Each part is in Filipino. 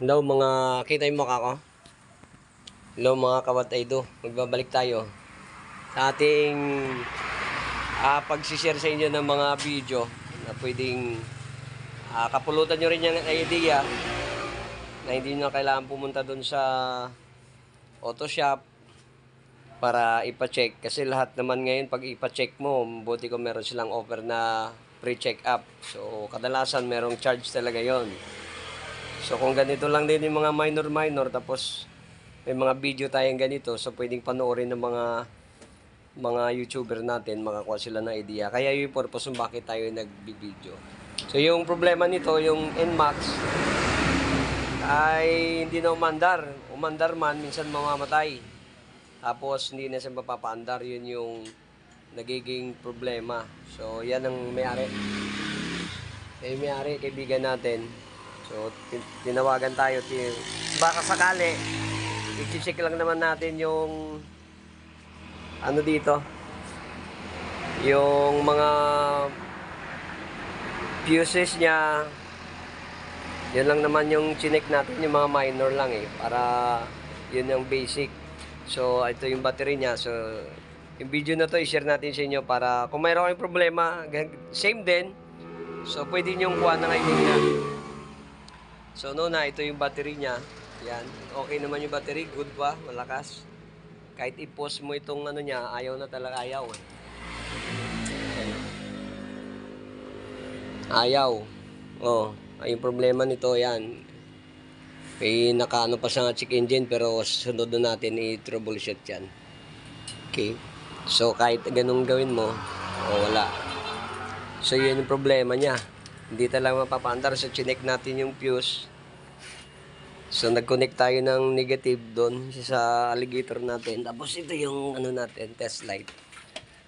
Hello mga, kita yung mukha ko? Hello mga kawat-aydo, magbabalik tayo sa ating pagsishare sa inyo ng mga video na pwedeng kapulutan nyo rin yung idea na hindi nyo kailangan pumunta dun sa Photoshop para ipa-check. Kasi lahat naman ngayon pag ipa-check mo, buti ko meron silang offer na pre-check-up. So kadalasan merong charge talaga yon. So kung ganito lang din yung mga minor tapos may mga video tayong ganito, so pwedeng panoorin ng mga YouTuber natin, makakuha sila ng idea. Kaya yung purpose kung bakit tayo nag-video. So yung problema nito, yung NMAX ay hindi na umandar. Umandar man, minsan mamamatay. Tapos hindi na siya mapapaandar, yun yung nagiging problema. So yan ang may-ari. Yung may-ari, kaibigan natin. So, tinawagan tayo. Baka sakali, i-check lang naman natin yung ano dito. Yung mga fuses niya. Yun lang naman yung chinek natin, yung mga minor lang para yun yung basic. So, ito yung battery niya. So, yung video na to, i-share natin sa inyo para kung mayroon kayong problema, same din. So, pwede nyo kuha ng idea. So, ito yung battery niya. Yan. Okay naman yung battery. Good pa. Malakas. Kahit i-post mo itong ano niya, ayaw na talaga. Ayaw. Ayaw. Oh. Yung problema nito, yan. May nakaano pa sa check engine, pero sunod na natin i-troubleshoot yan. Okay. So, kahit ganun gawin mo, wala. So, yun yung problema niya. Hindi talaga mapapaandar. So, chinek natin yung fuse. So, nag-connect tayo ng negative doon sa alligator natin. Tapos, ito yung ano natin, test light.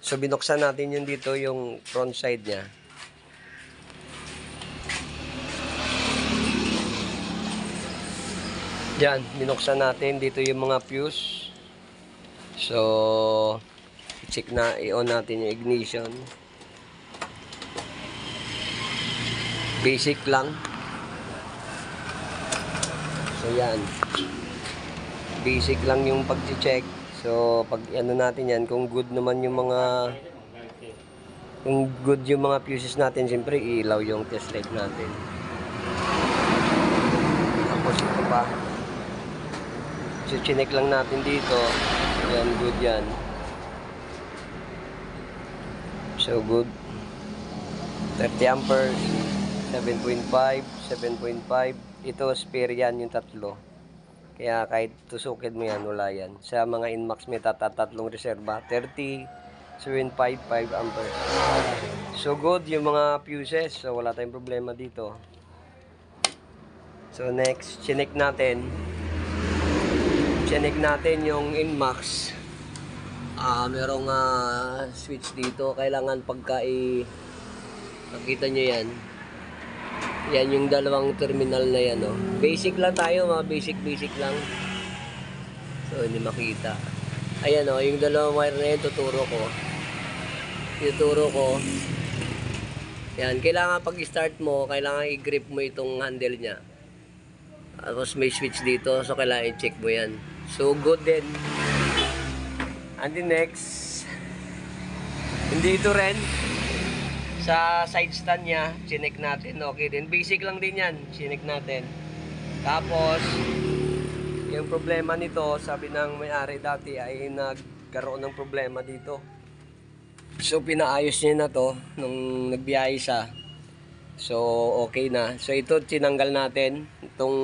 So, binuksan natin yung dito, yung front side niya. Yan, binuksan natin. Dito yung mga fuse. So, check na, i-on natin yung ignition. Basic lang. So yan. Basic lang yung pag-check. So pag ano natin yan, kung good naman yung mga fuses natin, siyempre ilaw yung test light natin. Tapos ito pa. So chinek lang natin dito. Yan, good yan. So good. 30 amperes. 7.5, 7.5. Ito, spare yan yung tatlo. Kaya kahit tusukin mo yan, wala yan. Sa mga NMAX may tatlong reserva. 30, 7.5, 5 amperes. So good yung mga fuses. So wala tayong problema dito. So next, chinek natin. Chinek natin yung NMAX. Merong switch dito. Kailangan pagka nakita nyo yan. Yan yung dalawang terminal na yan, no? Basic lang tayo, mga basic lang. So, hindi makita. Ayan, no? Yung dalawang wire na yan, tuturo ko. Yan, kailangan pag-start mo, kailangan i-grip mo itong handle niya. Tapos may switch dito, so kailangan i-check mo yan. So, good din. And the next, hindi ito rin. Sa side stand niya, chinek natin, okay din. Basic lang din yan, chinek natin. Tapos, yung problema nito, sabi ng may-ari dati ay nagkaroon ng problema dito. So, pinaayos niya na to nung nagbiyahe siya. So, okay na. So, ito, tinanggal natin. Itong,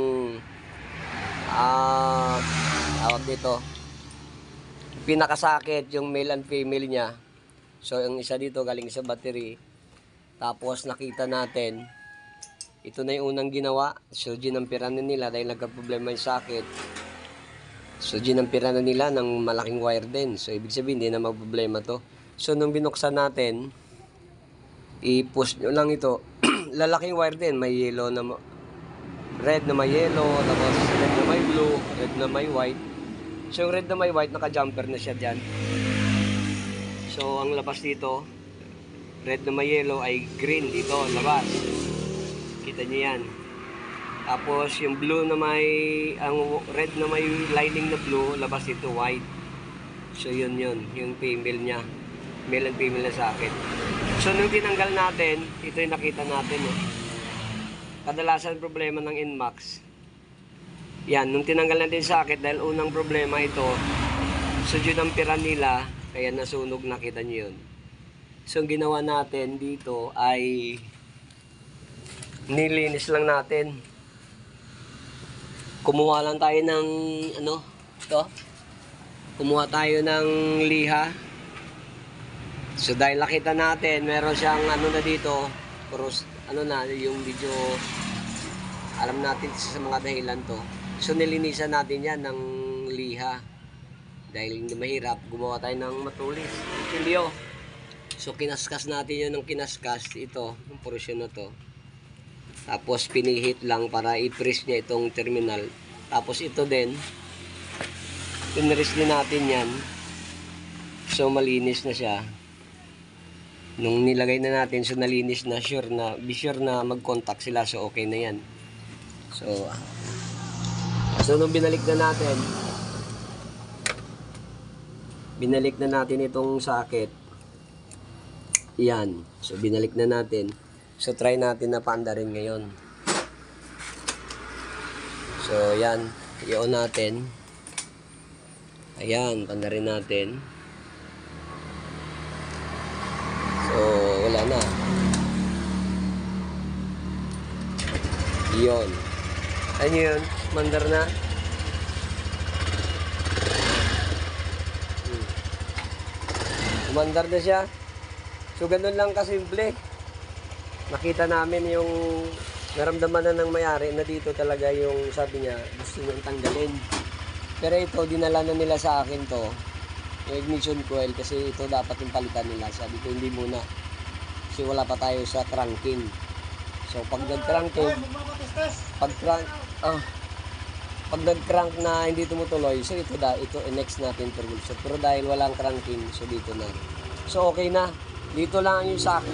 tawag dito. Pinakasakit, yung male and female niya. So, yung isa dito, galing sa battery. Tapos nakita natin, ito na yung unang ginawa. So ginampiran na nila dahil nagka-problema yung socket. So ginampiran na nila ng malaking wire din. So ibig sabihin, hindi na magproblema to. So nung binuksan natin, i-push nyo lang ito. Lalaking wire din, may yellow na red na may yellow, tapos red na may blue, red na may white. So yung red na may white, naka-jumper na siya dyan. So ang labas dito, red na may yellow ay green dito, labas. Kita nyo yan. Tapos yung blue na may, ang red na may lining na blue, labas ito white. So yun, yung female niya. Male and female na socket. So nung tinanggal natin, ito yung nakita natin. Kadalasan problema ng Inmax. Yan, nung tinanggal natin socket, dahil unang problema ito, so yun ang pira nila, kaya nasunog, nakita nyo yun. So ang ginawa natin dito ay nilinis lang natin. Kumuha lang tayo ng ito. Kumuha tayo ng liha. So dahil nakita natin, meron siyang na dito, cross, yung video, alam natin sa mga dahilan to. So nilinisan natin yan ng liha. Dahil hindi mahirap, gumawa tayo ng matulis. Kutsilyo. So kinaskas natin yun ng kinaskas, ito, yung portion na to. Tapos pinihit lang para i-press niya itong terminal. Tapos ito din, pinress din natin yan. So malinis na siya. Nung nilagay na natin, so nalinis na, be sure na mag-contact sila. So okay na yan. So nung binalik na natin itong socket. Yan. So binalik na natin. So try natin na paandarin ngayon. So yan, i-on natin. Ayan, paandarin natin. So wala na. Yun. Ano yun? Mandar na. Umandar na siya. So ganun lang kasimple. Nakita namin yung naramdaman na ng may-ari na dito talaga yung sabi niya gusto niyang tanggalin. Pero ito dinala na nila sa akin to, yung ignition coil, kasi ito dapat yung palitan nila. Sabi ko hindi muna kasi wala pa tayo sa cranking. So pag nag-cranking, pag nag-crank na hindi tumutuloy, so ito next natin troubleshoot. Pero dahil walang cranking, so dito na. So okay na. Dito lang yung socket.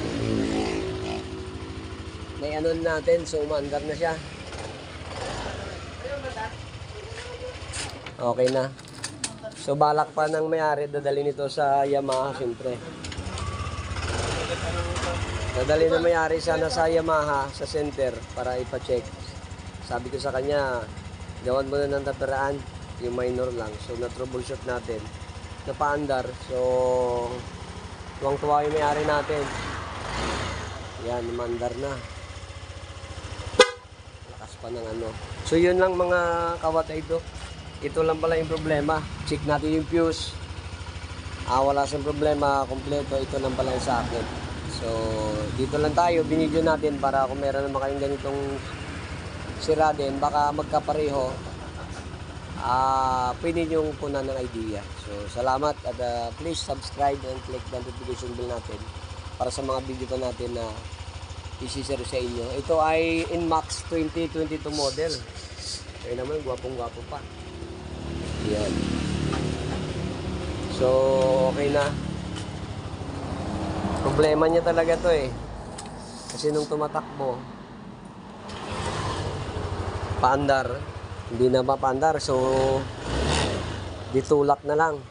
May natin, so umaandar na siya. Okay na. So balak pa ng may-ari, dadalhin ito sa Yamaha, siyempre. Dadalhin na may-ari sana sa Yamaha, sa center, para ipa-check. Sabi ko sa kanya, gawan mo na ng taperaan, yung minor lang. So na-troubleshoot natin, napaandar. So tuwang-tuwa yung may-ari natin. Yan, umandar na. Pa ng So yun lang mga kawatay ito. Ito lang pala yung problema. Check natin yung fuse. Wala siyang problema, kompleto. Ito lang pala yung socket. So dito lang tayo, binidyo natin para kung meron naman kayong ganitong sira din, baka magkapareho. Pwede nyo punan ng idea. So salamat at please subscribe and click the notification bell natin para sa mga video pa natin na isisero sa inyo. Ito ay Inmax 2022 model. Kaya naman, gwapong-gwapo pa. Yan. So, okay na. Problema niya talaga to kasi nung tumatakbo, paandar, hindi na mapaandar. So, ditulak na lang.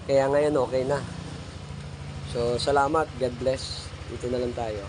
Kaya ngayon, okay na. So, salamat. God bless. Dito na lang tayo.